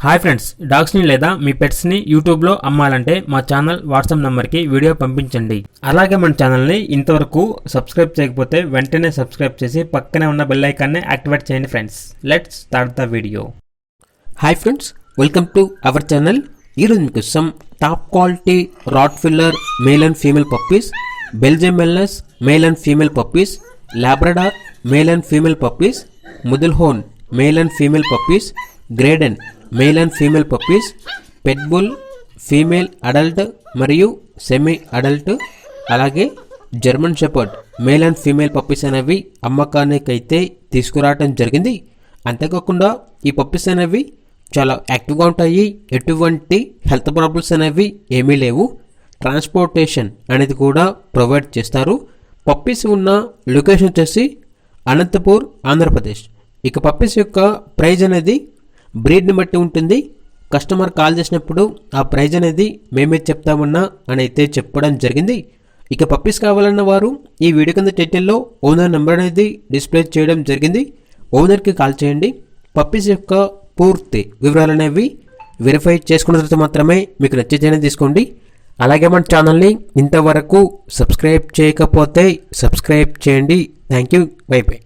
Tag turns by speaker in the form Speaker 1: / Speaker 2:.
Speaker 1: Hi friends, డాగ్స్ని లేదా మీ పెట్స్ని యూట్యూబ్లో అమ్మాలంటే మా ఛానల్ వాట్సాప్ నెంబర్కి వీడియో పంపించండి. అలాగే మన ఛానల్ని ఇంతవరకు సబ్స్క్రైబ్ చేయకపోతే వెంటనే సబ్స్క్రైబ్ చేసి పక్కనే ఉన్న బెల్ ఐకాన్ని యాక్టివేట్ చేయండి friends. Let's start the video.
Speaker 2: Hi friends, welcome to our channel. ఈరోజు మీకోసం top quality rottweiler male and female puppies, Belgium malinois male and female puppies, Labrador male and female puppies, ముదిల్హోన్ male and female puppies, great Dane male and female puppies, pit bull female adult మరియు semi adult, అలాగే German shepherd male and female puppies అనేవి అమ్మకానికైతే తీసుకురావడం జరిగింది. అంతేకాకుండా ఈ puppies అనేవి చాలా యాక్టివ్గా ఉంటాయి, ఎటువంటి హెల్త్ ప్రాబ్లమ్స్ అనేవి ఏమీ లేవు. ట్రాన్స్పోర్టేషన్ అనేది కూడా ప్రొవైడ్ చేస్తారు. పప్పీస్ ఉన్న లొకేషన్ వచ్చేసి అనంతపూర్, ఆంధ్రప్రదేశ్. ఇక పప్పీస్ యొక్క ప్రైజ్ అనేది బ్రీడ్ని బట్టి ఉంటుంది. కస్టమర్ కాల్ చేసినప్పుడు ఆ ప్రైజ్ అనేది మేమే చెప్తామన్నా అని అయితే చెప్పడం జరిగింది. ఇక పప్పీస్ కావాలన్న వారు ఈ వీడియో కింద టైటిల్లో ఓనర్ నెంబర్ అనేది డిస్ప్లే చేయడం జరిగింది. ఓనర్కి కాల్ చేయండి. పప్పీస్ యొక్క పూర్తి వివరాలు అనేవి వెరిఫై చేసుకున్న తర్వాత మాత్రమే మీకు నచ్చితేనే తీసుకోండి. అలాగే మన ఛానల్ని ఇంతవరకు సబ్స్క్రైబ్ చేయకపోతే సబ్స్క్రైబ్ చేయండి. Thank you. By by.